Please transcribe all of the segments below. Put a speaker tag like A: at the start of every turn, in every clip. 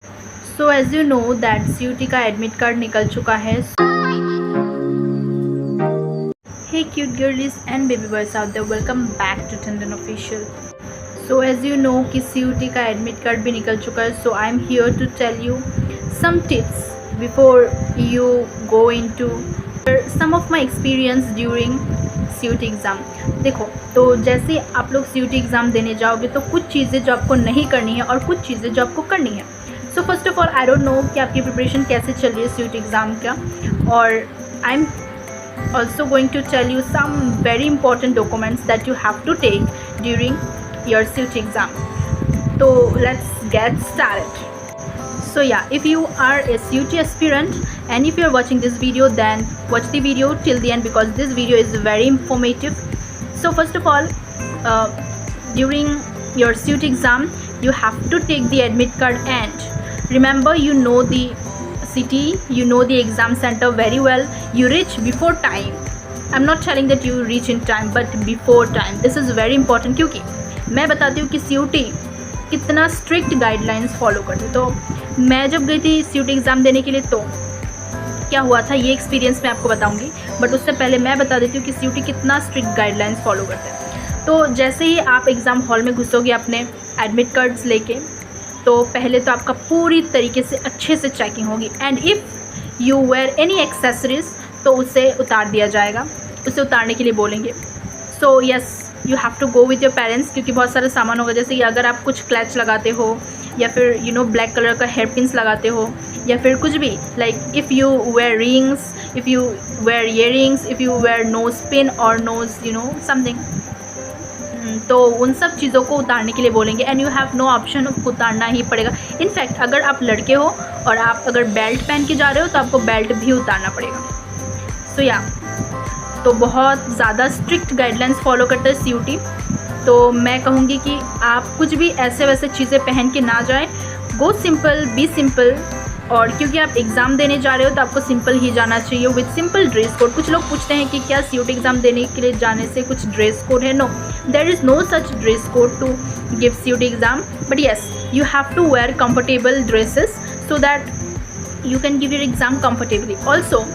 A: So as you know that CUT का admit card निकल चुका है। Hey cute girlies and baby boys out there, welcome back to Tandon official. So as you know कि CUT का admit card भी निकल चुका है। So I am here to tell you some tips before you go into some of my experience during CUT exam. देखो, तो जैसे आप लोग CUT एग्ज़ाम देने जाओगे तो कुछ चीज़ें जो आपको नहीं करनी है और कुछ चीज़ें जो आपको करनी है। So first of all I don't know कि आपकी प्रिपरेशन कैसे चल रही है CUT एग्ज़ाम का, और I am also going to tell you some very important documents that you have to take during your CUT exam. So let's get started. So yeah, if you are a CUT aspirant and if you are watching this video, then watch the video till the end because this video is very informative. So first of all, during your CUT exam you have to take the admit card, and remember, you know the city, you know the exam center very well. You reach before time. I'm not telling that you reach in time, but before time. This is very important क्योंकि मैं बताती हूँ कि CUT कितना strict guidelines follow करती है। तो मैं जब गई थी CUT एग्ज़ाम देने के लिए तो क्या हुआ था ये एक्सपीरियंस मैं आपको बताऊँगी, बट उससे पहले मैं बता देती हूँ कि CUT कितना स्ट्रिक्ट गाइडलाइंस फॉलो करते हैं। तो जैसे ही आप एग्ज़ाम हॉल में घुसोगे अपने एडमिट कार्ड्स लेके, तो पहले तो आपका पूरी तरीके से अच्छे से चेकिंग होगी, and if you wear any accessories तो उसे उतार दिया जाएगा, उसे उतारने के लिए बोलेंगे। So yes, you have to go with your parents क्योंकि बहुत सारे सामान होगा, जैसे कि अगर आप कुछ क्लच लगाते हो या फिर ब्लैक कलर का हेयर पिन्स लगाते हो या फिर कुछ भी, like if you wear rings, if you wear earrings, if you wear nose pin और नोज समथिंग, तो उन सब चीज़ों को उतारने के लिए बोलेंगे, and you have no option, उतारना ही पड़ेगा। इनफैक्ट अगर आप लड़के हो और आप अगर बेल्ट पहन के जा रहे हो तो आपको बेल्ट भी उतारना पड़ेगा। सो या, तो बहुत ज़्यादा स्ट्रिक्ट गाइडलाइंस फॉलो करता है CUT। तो मैं कहूँगी कि आप कुछ भी ऐसे वैसे चीज़ें पहन के ना जाएं, गो सिंपल, बी सिंपल। और क्योंकि आप एग्ज़ाम देने जा रहे हो तो आपको सिंपल ही जाना चाहिए विद सिंपल ड्रेस कोड। कुछ लोग पूछते हैं कि क्या CUT एग्ज़ाम देने के लिए जाने से कुछ ड्रेस कोड है? No, there is no such dress code to give CUT exam, but yes, you have to wear comfortable dresses so that you can give your exam comfortably also.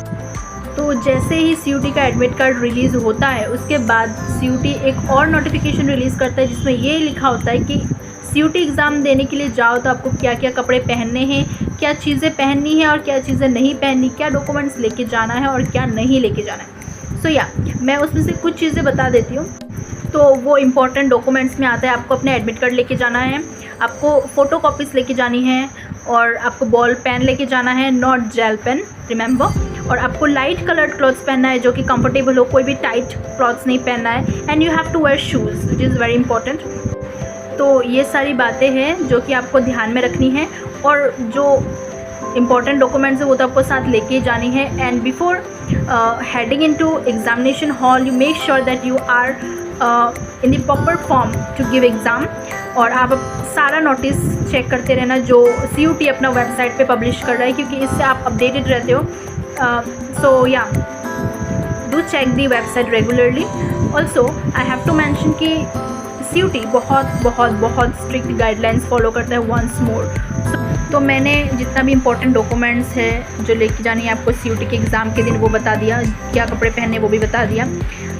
A: तो जैसे ही CUT का admit card release होता है उसके बाद CUT एक और नोटिफिकेशन रिलीज़ करता है जिसमें ये लिखा होता है कि CUT एग्ज़ाम देने के लिए जाओ तो आपको क्या क्या कपड़े पहनने हैं, क्या चीज़ें पहननी है और क्या चीज़ें नहीं पहननी, क्या डॉक्यूमेंट्स लेके जाना है और क्या नहीं लेके जाना है। सो या, मैं उसमें से कुछ चीज़ें बता देती हूँ। तो वो इम्पॉर्टेंट डॉक्यूमेंट्स में आता है, आपको अपने एडमिट कार्ड लेके जाना है, आपको फ़ोटो कॉपीज़ लेके जानी है, और आपको बॉल पेन लेके जाना है, नॉट जेल पेन, रिमेंबर। और आपको लाइट कलर्ड क्लॉथ्स पहनना है जो कि कंफर्टेबल हो, कोई भी टाइट क्लॉथ्स नहीं पहनना है, and you have to wear shoes which is very important. तो ये सारी बातें हैं जो कि आपको ध्यान में रखनी है, और जो इम्पॉर्टेंट डॉक्यूमेंट्स है वो तो आपको साथ लेके जानी है। And before heading into examination hall you make sure that you are in the proper form to give exam, और आप सारा नोटिस चेक करते रहना जो CUT अपना वेबसाइट पे पब्लिश कर रहा है, क्योंकि इससे आप अपडेटेड रहते हो। So yeah, do check the website regularly. Also I have to mention कि CUT बहुत बहुत बहुत स्ट्रिक्ट गाइडलाइंस फॉलो करता है वंस मोर। तो मैंने जितना भी इम्पोर्टेंट डॉक्यूमेंट्स है जो लेके जानी है आपको CUT के एग्ज़ाम के दिन वो बता दिया, क्या कपड़े पहनने वो भी बता दिया।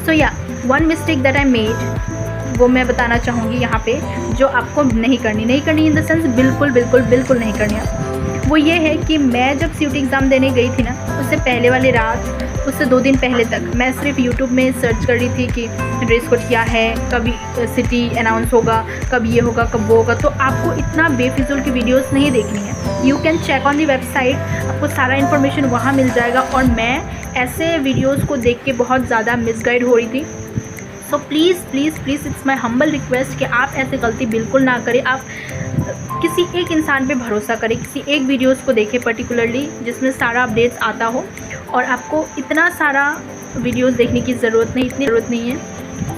A: सो या, one mistake that I made वो मैं बताना चाहूँगी यहाँ पे, जो आपको नहीं करनी इन द सेंस बिल्कुल बिल्कुल बिल्कुल नहीं करनी है। वो ये है कि मैं जब CUT एग्ज़ाम देने गई थी ना, उससे पहले वाली रात, उससे 2 दिन पहले तक मैं सिर्फ YouTube में सर्च कर रही थी कि ड्रेस कोड क्या है, कभी सिटी अनाउंस होगा, कब ये होगा, कब वो होगा। तो आपको इतना बेफिजुल की वीडियोस नहीं देखनी है, you can check on the website, आपको सारा इन्फॉर्मेशन वहाँ मिल जाएगा। और मैं ऐसे वीडियोज़ को देख के बहुत ज़्यादा मिसगाइड हो रही थी। So please please please, it's my humble request कि आप ऐसे गलती बिल्कुल ना करें। आप किसी एक इंसान पे भरोसा करें, किसी एक वीडियोस को देखें पर्टिकुलरली जिसमें सारा अपडेट्स आता हो, और आपको इतना सारा वीडियोस देखने की ज़रूरत नहीं है।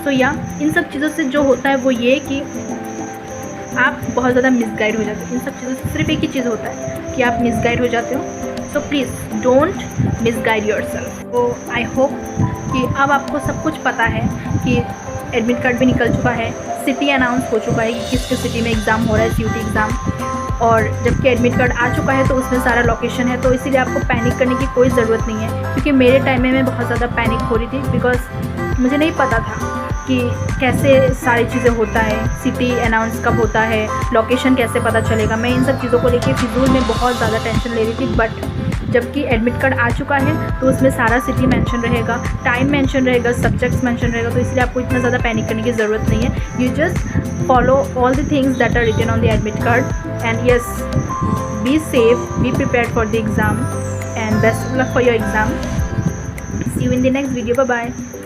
A: सो या, इन सब चीज़ों से जो होता है वो ये कि आप बहुत ज़्यादा मिसगाइड हो जाते हो। इन सब चीज़ों से सिर्फ एक ही चीज़ होता है कि आप मिसगाइड हो जाते हो। So please don't misguide yourself. तो आई होप कि अब आपको सब कुछ पता है कि एडमिट कार्ड भी निकल चुका है, सिटी अनाउंस हो चुका है कि किस किस सिटी में एग्ज़ाम हो रहा है CUT एग्ज़ाम। और जबकि एडमिट कार्ड आ चुका है तो उसमें सारा लोकेशन है, तो इसीलिए आपको पैनिक करने की कोई ज़रूरत नहीं है। क्योंकि मेरे टाइम में मैं बहुत ज़्यादा पैनिक हो रही थी, बिकॉज मुझे नहीं पता था कि कैसे सारी चीज़ें होता है, सिटी अनाउंस कब होता है, लोकेशन कैसे पता चलेगा। मैं इन सब चीज़ों को लेके फिजूल में बहुत ज़्यादा टेंशन ले रही थी। बट जबकि एडमिट कार्ड आ चुका है तो उसमें सारा सिटी मेंशन रहेगा, टाइम मेंशन रहेगा, सब्जेक्ट्स मेंशन रहेगा, तो इसलिए आपको इतना ज़्यादा पैनिक करने की ज़रूरत नहीं है। You just follow all the things that are written on the admit card and yes, be safe, be prepared for the exam and best of luck for your exam. See you in the next video. Bye bye.